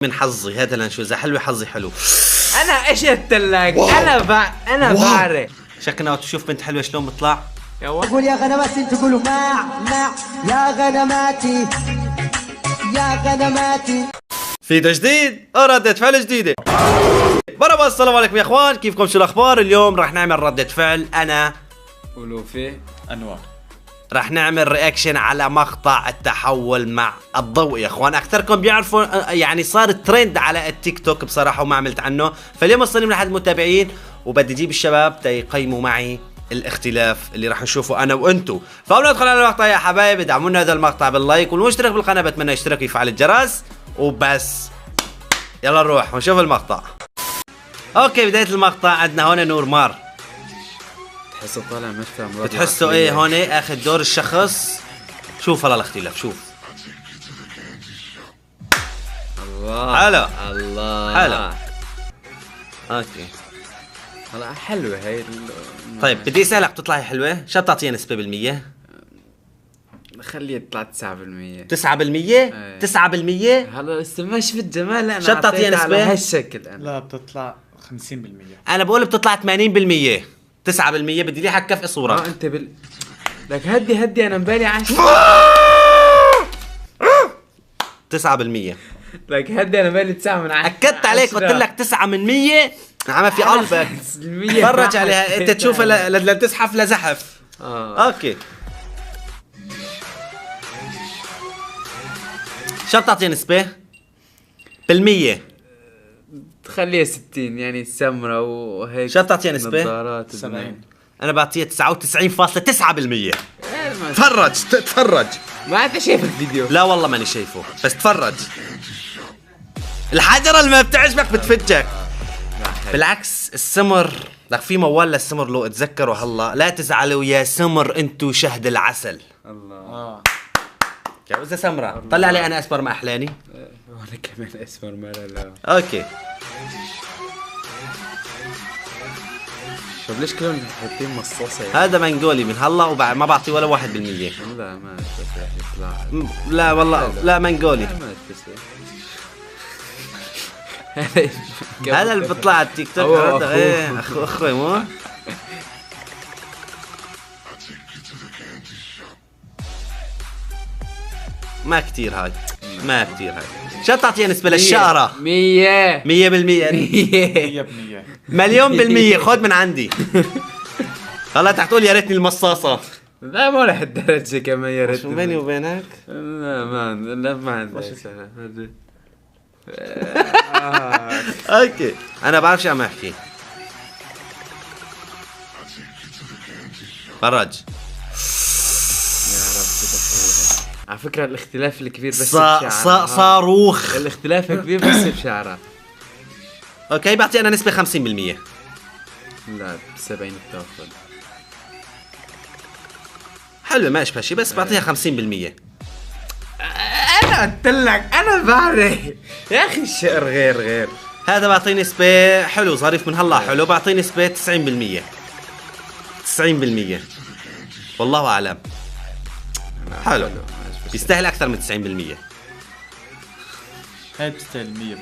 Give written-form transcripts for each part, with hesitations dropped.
من حظي هذا لنشوف اذا حلوه. حظي حلو. انا ايش قلت لك؟ انا بعرف. شكلنا تشوف بنت حلوه شلون بتطلع. تقول يا غنماتي تقولوا مع يا غنماتي يا غنماتي. فيديو جديد ردة فعل جديدة. مرحبا السلام عليكم يا اخوان، كيفكم؟ شو الاخبار؟ اليوم راح نعمل ردة فعل انا ولوفي انوار. راح نعمل رياكشن على مقطع التحول مع الضوء يا اخوان. اكثركم بيعرفوا يعني صار ترند على التيك توك بصراحة وما عملت عنه، فاليوم وصلني من احد المتابعين وبدي اجيب الشباب تيقيموا معي الاختلاف اللي راح نشوفه انا وانتو. فقبل ندخل على المقطع يا حبايب ادعمونا هذا المقطع باللايك، والمشترك بالقناة بتمنى يشترك ويفعل الجرس وبس. يلا نروح ونشوف المقطع. اوكي بداية المقطع عندنا هون نور مار، تحسه طالع مشفى. بتحسوا ايه هون اخذ دور الشخص. شوف هلا الاختلاف، شوف. الله حلو الله حلو. اوكي هلا حلوة هاي طيب بدي اسالك، بتطلعي حلوة؟ شو بتعطيها نسبة بالمية؟ خليها تطلع 9%. 9%؟ 9%؟ هلا لسه ما شفت جمال. انا شو بتعطيها أعطيتها على نسبة؟ هالشكل انا. لا بتطلع 50%. انا بقول بتطلع 80%. 9% بدي لي حق كفء صورة. انت لك هدي انا مبالي 10. 9%. لك هدي انا مبالي 9 من 10. اكدت عليك قلت لك 9%. نعم في قلبك. فرج عليها انت تشوفها لتزحف لزحف. اوكي شو بتعطي نسبة؟ بالمية. خليها 60 يعني سمرة وهيك. شو بتعطيها نسبة؟ نظارات 70. انا بعطيها 99.9%. تفرج. ما انت شايف الفيديو؟ لا والله ماني شايفه، بس تفرج. الحجرة اللي ما بتعجبك بتفجك. بالعكس السمر لك في موال للسمر لو اتذكروا هلا، لا تزعلوا يا سمر انتو شهد العسل. الله. جوزة سمرة طلع لي انا اسمر ما احلاني. وانا كمان اسمر مرة. لا اوكي طب ليش كلهم حاطين مصاصة؟ هذا منقولي من هلا وبعد ما بعطي ولا 1%. لا ما راح يطلع. لا والله لا منقولي. ما هذا اللي بيطلع على التيك توك. هو هذا ايه اخوي مو ما كتير هاي. ما كتير هاي. شو بتعطيها نسبة للشقرة؟ 100. 100%. 100%. مليون بالمية. خد من عندي. هلا تحتقول يا ريتني المصاصة. لا مو لهالدرجة كمان يا ريت. شو بيني وبينك؟ ما عندي. اوكي انا بعرف شو عم احكي. فرج. يا رب تدخلها. على فكرة الاختلاف الكبير بس بشعرها. صاروخ. الاختلاف الكبير بس بشعرها. اوكي بعطي انا نسبة 50%. لا 70 بتاخذ. حلوة ما اشبه شي، بس بعطيها 50%. انا قلت لك انا بعرف يا اخي الشعر غير. هذا بعطيه نسبة حلو ظريف من هلا حلو، بعطيه نسبة 90%. 90% والله اعلم. حلو بيستاهل اكثر من 90%. هاي بتستاهل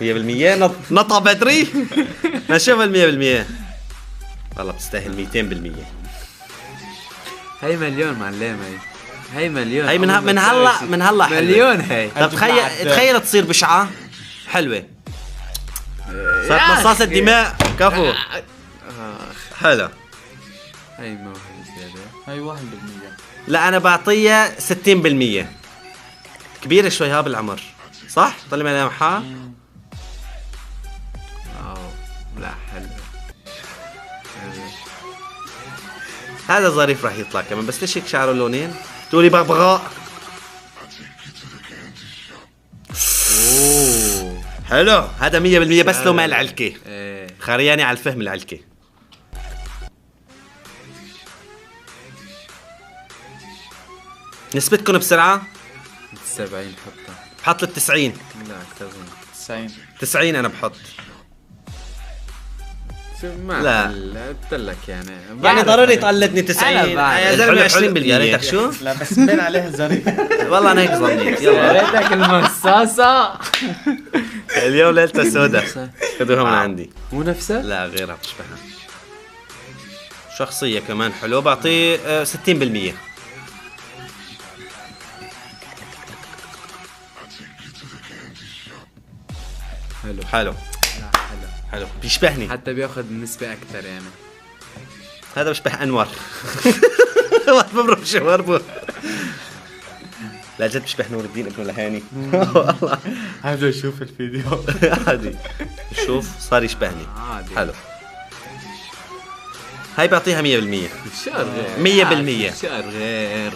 100%. 100% نطع بدري. نشوف ال 100%. والله بتستاهل 200%. هاي مليون معلم. هاي مليون. هاي من هلا حلوة. مليون هاي. طب تخيل تصير بشعة حلوة. صارت مصاصة دماء كفو. حلو. هاي موهبة زيادة. هاي 1%. لا انا بعطيها 60%. كبيرة شوي ها بالعمر صح؟ طلع عليها محا. لا حلو. هذا ظريف راح يطلع كمان، بس ليش هيك شعره لونين؟ تقولي بغبغاء. اوه حلو. هذا 100% بس لو ما العلكة. خرياني على الفهم العلكة. نسبتكم بسرعة؟ 70 حطها. بحط ال 90. لا 70. 90. 90 انا بحط. شوف ما لا. قلت لك يعني يعني ضروري طلتني 90 أنا بعرف. يا زلمه الحلو 20% يا ريتك شو؟ لا بس مبين عليها ظريف. والله انا هيك ظنيت. يا يلا ريتك المصاصة. اليوم ليلته سوداء. خذوها من عندي. مو نفسها؟ لا غيرها بتشبهها. شخصية كمان حلو، بعطيه 60%. حلو حلو حلو. حلو بيشبهني. حتى بياخذ نسبة أكثر يعني. هذا بيشبه انور. واحد بمرق شواربه. لا جد بيشبه نور الدين ابن لهاني. والله هذا شوف الفيديو. عادي. شوف صار يشبهني. عادي. حلو. هاي بعطيها 100%. شهر غير 100%. شهر غير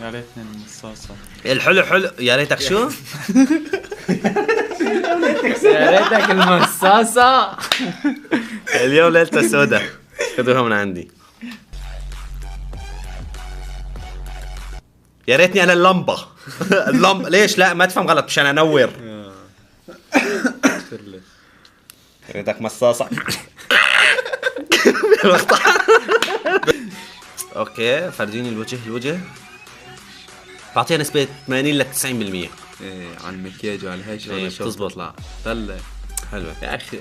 يا ريتني المصاصة. الحلو حلو يا ريتك شو؟ يا ريتك المصاصة. اليوم ليلته سوداء. خذوها من عندي. يا ريتني انا اللمبه. اللمبه ليش؟ لا ما تفهم غلط مشان انور. يا ريتك مصاصه. اوكي فرجيني الوجه. بعطيها نسبه 80 ل 90%. ايه على المكياج وعلى هاي شغله إيه، شو بتزبط. بتطلع طلع حلوه يا اخي.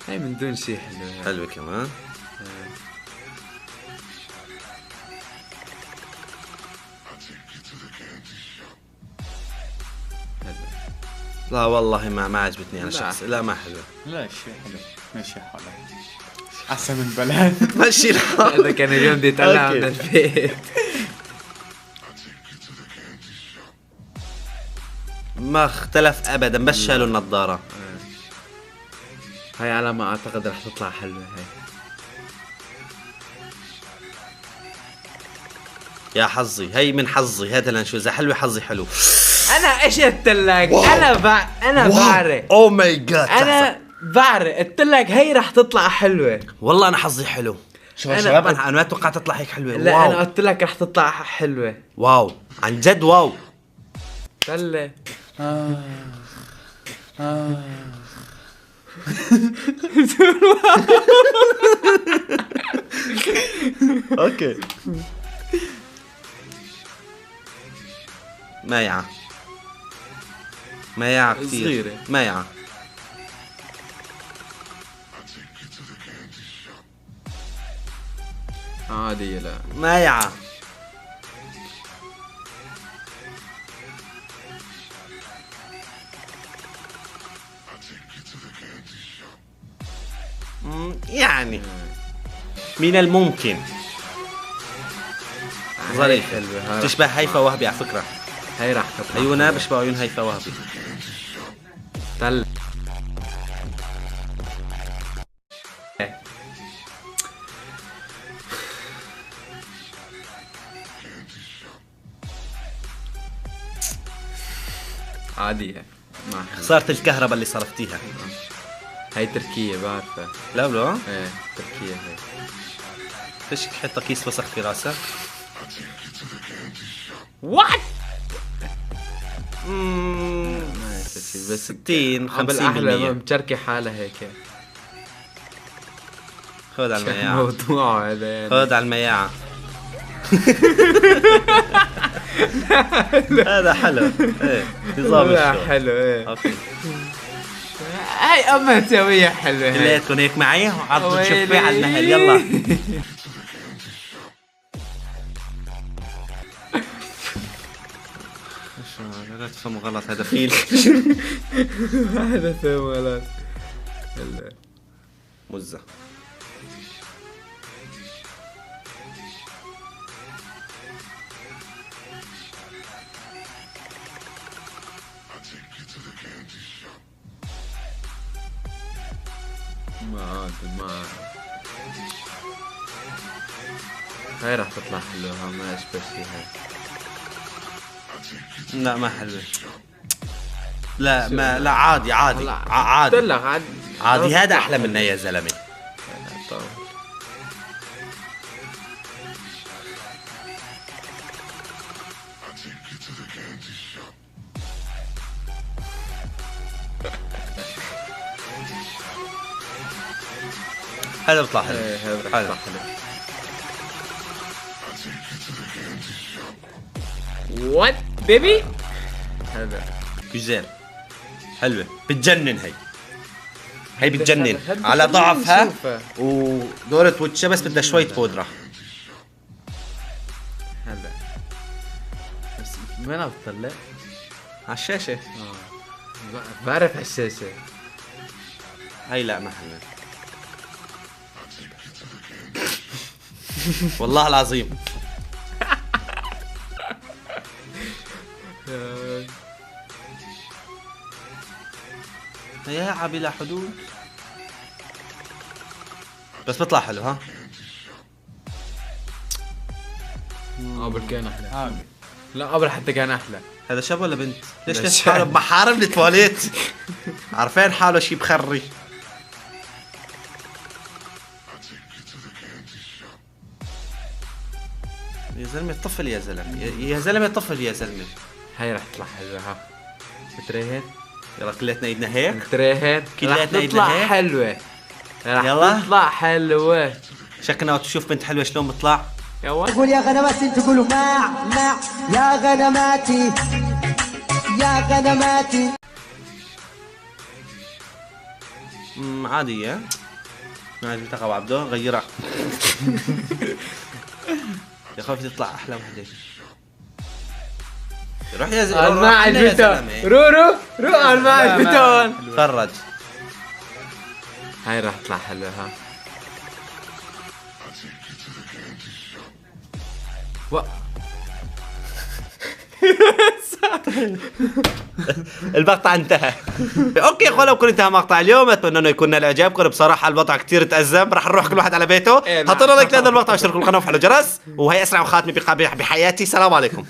هاي من دون شيء حلو. حلوه كمان. لا والله ما عجبتني انا لا. شخص. لا ما حلوه. لا شيء حلو ماشي حالك. احسن من بلد. مشي الحال. هذا كان اليوم بده يطلع أوكي. من البيت. ما اختلف ابدا بس شالوا النظاره. هاي على ما اعتقد رح تطلع حلوه هاي. يا حظي هي من حظي. هذا اللي نشوف اذا حلوه حظي حلو. انا ايش قلت لك؟ انا بعرف. او ماي جاد. انا بعرف قلت لك هي رح تطلع حلوه. والله انا حظي حلو. شوف أنا شباب قلت- انا ما توقعت تطلع هيك حلوه. لا واو. انا قلت لك رح تطلع حلوه. واو عن جد واو. طلع اوكي. مايعة كثير. صغيرة. مايعة. عادية لا. مايعة. يعني من الممكن. ظريف. حلوة هاي. تشبه هيفا وهبي على فكرة. هاي رح تطلع عيونها بشبه عيون هيفا وهبي. طلع. عادية ما حلو. خسارة الكهرباء اللي صرفتيها. هاي تركية بعرفها. لا لا ايه تركية هاي. فيش حتى كيس وسخ في راسك. وات؟ مم، ما شيء بس 60 بالأحلى 50%. مشاركة حالها هيك. خذ على المياعة. موضوع هذا يعني. خذ على المياعة. هذا حلو. ايه نظام لا الشو. حلو ايه. اوكي هاي أما تسويها حلوة هاي. خليتكم هيك معي وعرضوا ويلي. تشوفي على النهل. يلا لا تفهموا غلط هذا فيل. هذا فهم ولا هلا. مزة. ما عاد ما هاي راح تطلع حلوة. ما اشبه شي هاي. لا ما حلوة. لا ما لا عادي عادي هلا عادي قلت لك عاد عادي. هذا احلى منها يا زلمه. طول. هذا بيطلع حلو. ايه هذا حلو. بيطلع حلو. وات بيبي هذا جزير حلوة بتجنن هي بتجنن خلي على ضعفها نشوفها. ودورة وجهها بس بدها شوية بودرة. هلا بس وين عم تطلع؟ على الشاشة. بعرف على الشاشة. هي لا ما حلوة والله العظيم. يا بلا حدود بس بيطلع حلو. ها قبل كان احلى. هذا لا قبل حتى كان احلى. هذا شاب ولا بنت؟ ليش لا، ليش شاب. حاله بحارب التواليت؟ عارفين حاله شي بخري. يا زلمة طفل يا زلمة يا زلمة طفل يا زلمة. هاي رح تطلع حلوة. ها بتريهن يلا كلياتنا ايدنا هيك. بتريهن كلياتنا رح ايدنا تطلع هيك. حلوة. رح يلا. تطلع حلوة. شكنا وتشوف بنت حلوة شلون بتطلع. يا ولد تقول يا غنماتي تقولوا مع يا غنماتي يا غنماتي. عادية. عادي تقع عبده غيرها. يا خوفي تطلع احلى وحدة. روح يا زلمة. الماء البتون. رو الماء البتون. فرج. هاي رح تطلع حلوة. ها المقطع انتهى. اوكي اخوان لو كنت انتهى مقطع اليوم اتمنى انه يكون نال اعجابكم. بصراحه الوضع كثير تأزم. راح نروح كل واحد على بيته. إيه، حطوا لايك لهذا المقطع واشتركوا بالقناه وفعلوا الجرس. وهي اسرع خاتمه بحياتي. سلام عليكم.